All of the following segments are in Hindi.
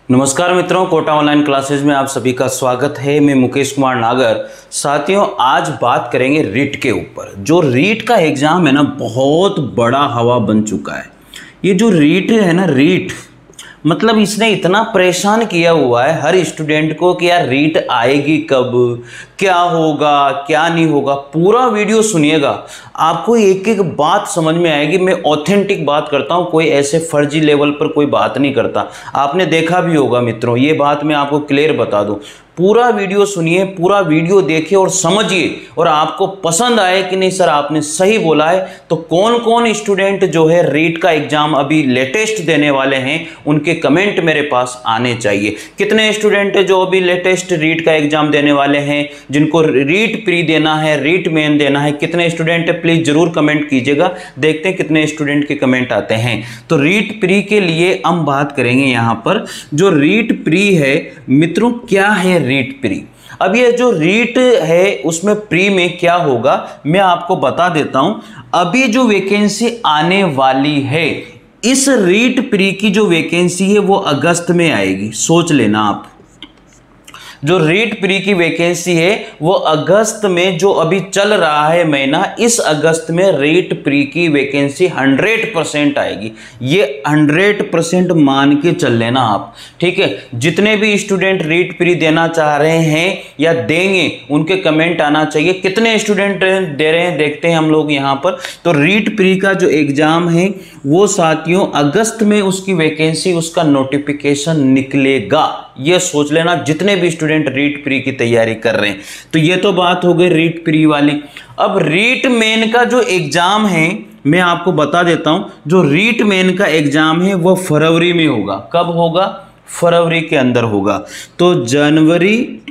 नमस्कार मित्रों, कोटा ऑनलाइन क्लासेज में आप सभी का स्वागत है। मैं मुकेश कुमार नागर। साथियों, आज बात करेंगे रीट के ऊपर। जो रीट का एग्ज़ाम है ना, बहुत बड़ा हवा बन चुका है। ये जो रीट है ना, रीट मतलब इसने इतना परेशान किया हुआ है हर स्टूडेंट को कि यार रीट आएगी कब, क्या होगा क्या नहीं होगा। पूरा वीडियो सुनिएगा, आपको एक एक बात समझ में आएगी। मैं ऑथेंटिक बात करता हूँ, कोई ऐसे फर्जी लेवल पर कोई बात नहीं करता। आपने देखा भी होगा मित्रों, ये बात मैं आपको क्लियर बता दूँ। पूरा वीडियो सुनिए, पूरा वीडियो देखिए और समझिए, और आपको पसंद आए कि नहीं सर आपने सही बोला है। तो कौन कौन स्टूडेंट जो है रीट का एग्जाम अभी लेटेस्ट देने वाले हैं, उनके कमेंट मेरे पास आने चाहिए। कितने स्टूडेंट जो अभी लेटेस्ट रीट का एग्जाम देने वाले हैं, जिनको रीट प्री देना है, रीट मेन देना है, कितने स्टूडेंट प्लीज जरूर कमेंट कीजिएगा। देखते हैं कितने स्टूडेंट के कमेंट आते हैं। तो रीट प्री के लिए हम बात करेंगे। यहाँ पर जो रीट प्री है मित्रों, क्या है रीट प्री। अब ये जो रीट है उसमें प्री में क्या होगा मैं आपको बता देता हूं। अभी जो वैकेंसी आने वाली है, इस रीट प्री की जो वैकेंसी है वो अगस्त में आएगी। सोच लेना आप, जो रीट प्री की वैकेंसी है वो अगस्त में, जो अभी चल रहा है महीना, इस अगस्त में रीट प्री की वैकेंसी 100% आएगी। ये 100% मान के चल लेना आप, ठीक है। जितने भी स्टूडेंट रीट प्री देना चाह रहे हैं या देंगे, उनके कमेंट आना चाहिए। कितने स्टूडेंट दे रहे हैं देखते हैं हम लोग यहाँ पर। तो रीट प्री का जो एग्जाम है वो साथियों अगस्त में उसकी वैकेंसी, उसका नोटिफिकेशन निकलेगा। ये सोच लेना जितने भी स्टूडेंट रीट प्री की तैयारी कर रहे हैं। तो ये तो बात हो गई रीट प्री वाली। अब रीट मेन का जो एग्जाम है मैं आपको बता देता हूं। जो रीट मेन का एग्जाम है वो फरवरी में होगा। कब होगा? फरवरी के अंदर होगा। तो जनवरी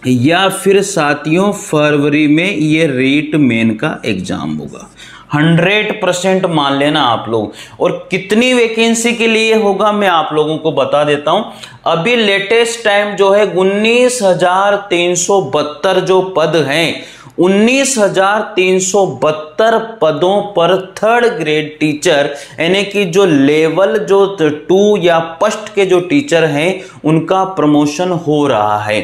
या फिर साथियों फरवरी में ये रीट मेन का एग्जाम होगा। 100% मान लेना आप लोग। और कितनी वैकेंसी के लिए होगा मैं आप लोगों को बता देता हूं। अभी लेटेस्ट टाइम जो है 19,372 जो पद हैं, 19,372 पदों पर थर्ड ग्रेड टीचर, यानी कि जो लेवल जो 2 या फर्स्ट के जो टीचर हैं उनका प्रमोशन हो रहा है।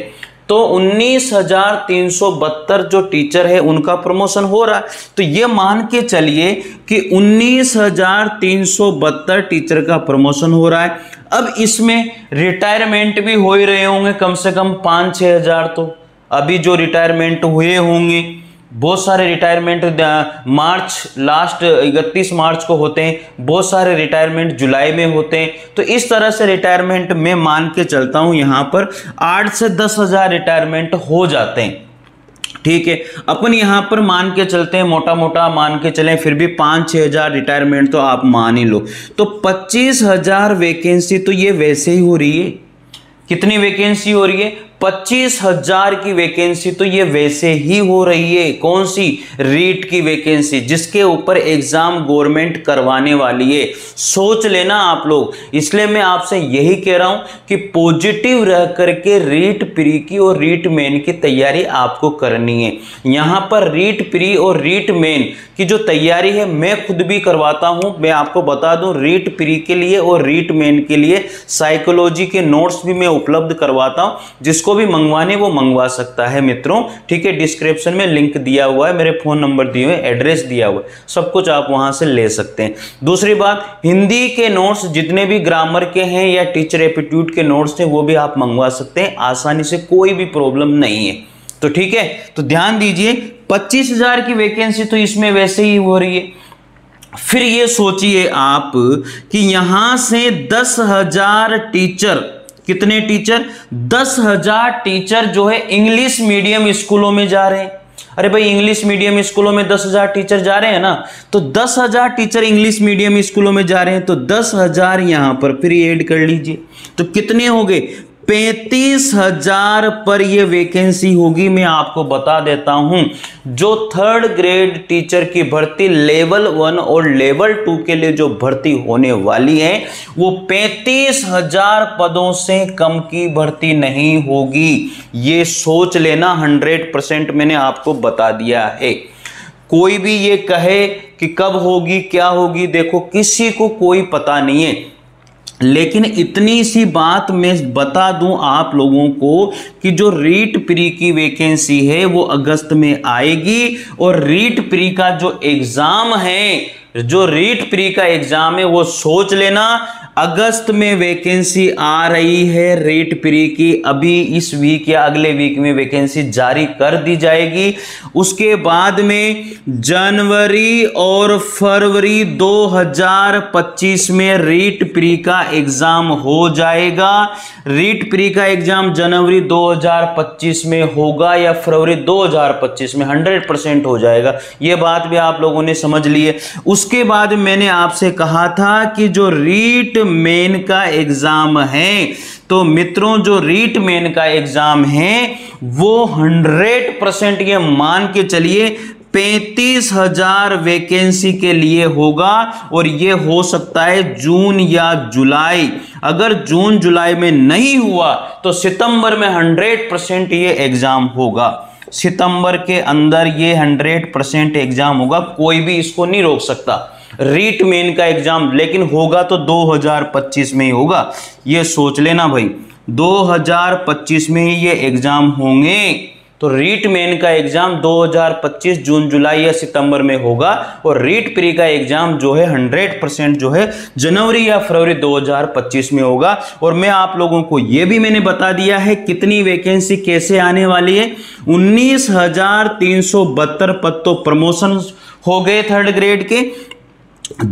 तो 19,372 जो टीचर है उनका प्रमोशन हो रहा है। तो ये मान के चलिए कि 19,372 टीचर का प्रमोशन हो रहा है। अब इसमें रिटायरमेंट भी हो ही रहे होंगे, कम से कम 5-6 हज़ार। तो अभी जो रिटायरमेंट हुए होंगे, बहुत सारे रिटायरमेंट मार्च लास्ट 31 मार्च को होते हैं, बहुत सारे रिटायरमेंट जुलाई में होते हैं। तो इस तरह से रिटायरमेंट मैं मान के चलता हूं, यहां पर 8 से 10 हज़ार रिटायरमेंट हो जाते हैं, ठीक है। अपन यहां पर मान के चलते हैं, मोटा मोटा मान के चलें, फिर भी 5-6 हज़ार रिटायरमेंट तो आप मान ही लो। तो 25,000 वैकेंसी तो ये वैसे ही हो रही है। कितनी वैकेंसी हो रही है? 25,000 की वैकेंसी तो ये वैसे ही हो रही है। कौन सी? रीट की वैकेंसी, जिसके ऊपर एग्जाम गवर्नमेंट करवाने वाली है। सोच लेना आप लोग। इसलिए मैं आपसे यही कह रहा हूं कि पॉजिटिव रह करके रीट प्री की और रीट मेन की तैयारी आपको करनी है। यहां पर रीट प्री और रीट मेन की जो तैयारी है मैं खुद भी करवाता हूं। मैं आपको बता दूं, रीट प्री के लिए और रीट मेन के लिए साइकोलॉजी के नोट्स भी मैं उपलब्ध करवाता हूं। जिसको भी मंगवाने वो मंगवा सकता है मित्रों, ठीक है। डिस्क्रिप्शन में लिंक दिया हुआ है, मेरे फोन नंबर दिए हुए, एड्रेस दिया हुआ है, सब कुछ आप वहां से ले सकते हैं। दूसरी बात, हिंदी के नोट्स जितने भी ग्रामर के हैं या टीचर एप्टीट्यूड के नोट्स हैं वो भी आप मंगवा सकते हैं आसानी से, कोई भी प्रॉब्लम नहीं है। तो ठीक है, तो ध्यान दीजिए, 25,000 की वैकेंसी तो इसमें वैसे ही हो रही है। फिर ये सोचिए आप कि यहां से 10,000 टीचर, कितने टीचर? 10,000 टीचर जो है इंग्लिश मीडियम स्कूलों में जा रहे हैं। अरे भाई, इंग्लिश मीडियम स्कूलों में 10,000 टीचर जा रहे हैं ना, तो 10,000 टीचर इंग्लिश मीडियम स्कूलों में जा रहे हैं। तो 10,000 यहां पर फिर ऐड कर लीजिए, तो कितने हो गए? 35,000 पर ये वैकेंसी होगी। मैं आपको बता देता हूं, जो थर्ड ग्रेड टीचर की भर्ती लेवल 1 और लेवल 2 के लिए जो भर्ती होने वाली है वो 35,000 पदों से कम की भर्ती नहीं होगी। ये सोच लेना, 100% मैंने आपको बता दिया है। कोई भी ये कहे कि कब होगी क्या होगी, देखो किसी को कोई पता नहीं है। लेकिन इतनी सी बात मैं बता दूं आप लोगों को कि जो रीट प्री की वैकेंसी है वो अगस्त में आएगी, और रीट प्री का जो एग्जाम है, जो रीट प्री का एग्जाम है वो सोच लेना, अगस्त में वैकेंसी आ रही है रीट प्री की। अभी इस वीक या अगले वीक में वैकेंसी जारी कर दी जाएगी। उसके बाद में जनवरी और फरवरी 2025 में रीट प्री का एग्जाम हो जाएगा। रीट प्री का एग्जाम जनवरी 2025 में होगा या फरवरी 2025 में 100% हो जाएगा। यह बात भी आप लोगों ने समझ ली है। उसके बाद मैंने आपसे कहा था कि जो रीट मेन का एग्जाम है, तो मित्रों जो रीट मेन का एग्जाम है वो 100% ये मान के चलिए 35,000 वैकेंसी के लिए होगा, और ये हो सकता है जून या जुलाई। अगर जून जुलाई में नहीं हुआ तो सितंबर में 100% ये एग्जाम होगा। सितंबर के अंदर ये 100% एग्जाम होगा, कोई भी इसको नहीं रोक सकता रीट मेन का एग्जाम। लेकिन होगा तो 2025 में ही होगा, ये सोच लेना भाई, 2025 में ही ये एग्जाम होंगे। तो रीट मेन का एग्जाम 2025 जून जुलाई या सितंबर में होगा, और रीट प्री का एग्जाम जो है 100% जो है जनवरी या फरवरी 2025 में होगा। और मैं आप लोगों को यह भी मैंने बता दिया है कितनी वैकेंसी कैसे आने वाली है। 19,372 पद तो प्रमोशन हो गए थर्ड ग्रेड के,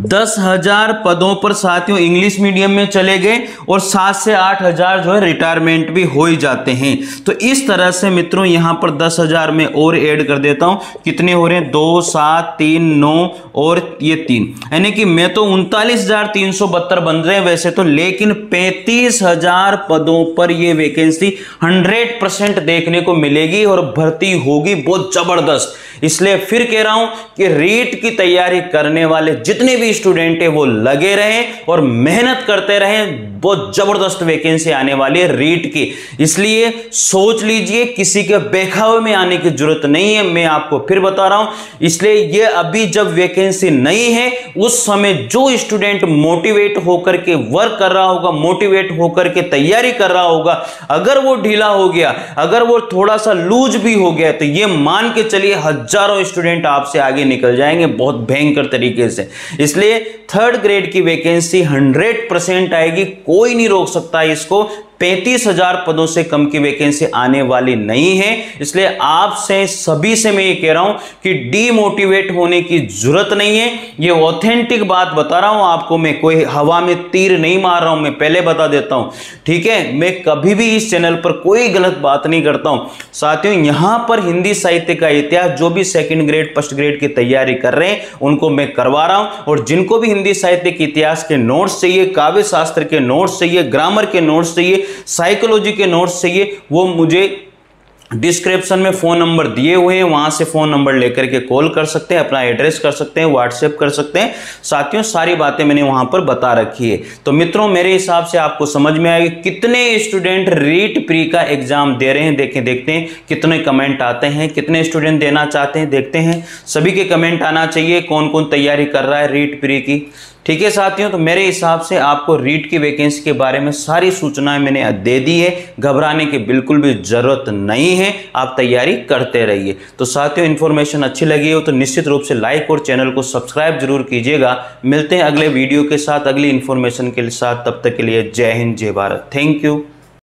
10,000 पदों पर साथियों इंग्लिश मीडियम में चले गए, और 7 से 8,000 जो है रिटायरमेंट भी हो ही जाते हैं। तो इस तरह से मित्रों यहां पर 10,000 में और ऐड कर देता हूं, कितने हो रहे हैं 2, 7, 3, 9 और ये 3, यानी कि मैं तो 39,372 बन रहे हैं वैसे तो, लेकिन 35,000 पदों पर ये वैकेंसी 100% देखने को मिलेगी और भर्ती होगी बहुत जबरदस्त। इसलिए फिर कह रहा हूं कि रीट की तैयारी करने वाले जितने भी स्टूडेंट है वो लगे रहें और मेहनत करते रहें, बहुत जबरदस्त वैकेंसी आने वाली है रीट की। इसलिए सोच लीजिए, किसी के बेखावे में आने की जरूरत नहीं है, मैं आपको फिर बता रहा हूं। इसलिए ये अभी जब वैकेंसी नहीं है उस समय जो स्टूडेंट मोटिवेट होकर के वर्क कर रहा होगा, मोटिवेट होकर के तैयारी कर रहा होगा, अगर वो ढीला हो गया, अगर वो थोड़ा सा लूज भी हो गया, तो ये मान के चलिए हजारों स्टूडेंट आपसे आगे निकल जाएंगे बहुत भयंकर तरीके से। इसलिए थर्ड ग्रेड की वैकेंसी 100% आएगी, कोई नहीं रोक सकता इसको। 35,000 पदों से कम की वैकेंसी आने वाली नहीं है। इसलिए आपसे सभी से मैं ये कह रहा हूं कि डीमोटिवेट होने की जरूरत नहीं है। ये ऑथेंटिक बात बता रहा हूं आपको, मैं कोई हवा में तीर नहीं मार रहा हूं, मैं पहले बता देता हूं, ठीक है। मैं कभी भी इस चैनल पर कोई गलत बात नहीं करता हूं। साथियों यहां पर हिंदी साहित्य का इतिहास जो भी सेकंड ग्रेड फर्स्ट ग्रेड की तैयारी कर रहे हैं उनको मैं करवा रहा हूं, और जिनको भी हिंदी साहित्य के इतिहास के नोट्स चाहिए, काव्य शास्त्र के नोट्स चाहिए, ग्रामर के नोट्स चाहिए, साइकोलॉजी के नोट्स चाहिए, वो मुझे डिस्क्रिप्शन में फोन नंबर दिए हुए हैं, वहां से फोन नंबर लेकर के कॉल कर सकते हैं, अपना एड्रेस कर सकते हैं, व्हाट्सएप कर सकते हैं। साथियों सारी बातें मैंने वहां पर बता रखी है। तो मित्रों मेरे हिसाब से आपको समझ में आएगी कितने स्टूडेंट रीट प्री का एग्जाम दे रहे हैं। देखते हैं कितने कमेंट आते हैं, कितने स्टूडेंट देना चाहते हैं, देखते हैं। सभी के कमेंट आना चाहिए, कौन कौन तैयारी कर रहा है रीट प्री की, ठीक है साथियों। तो मेरे हिसाब से आपको रीट की वैकेंसी के बारे में सारी सूचनाएं मैंने दे दी है, घबराने की बिल्कुल भी जरूरत नहीं है, आप तैयारी करते रहिए। तो साथियों इन्फॉर्मेशन अच्छी लगी हो तो निश्चित रूप से लाइक और चैनल को सब्सक्राइब जरूर कीजिएगा। मिलते हैं अगले वीडियो के साथ, अगली इन्फॉर्मेशन के साथ, तब तक के लिए जय हिंद जय भारत, थैंक यू।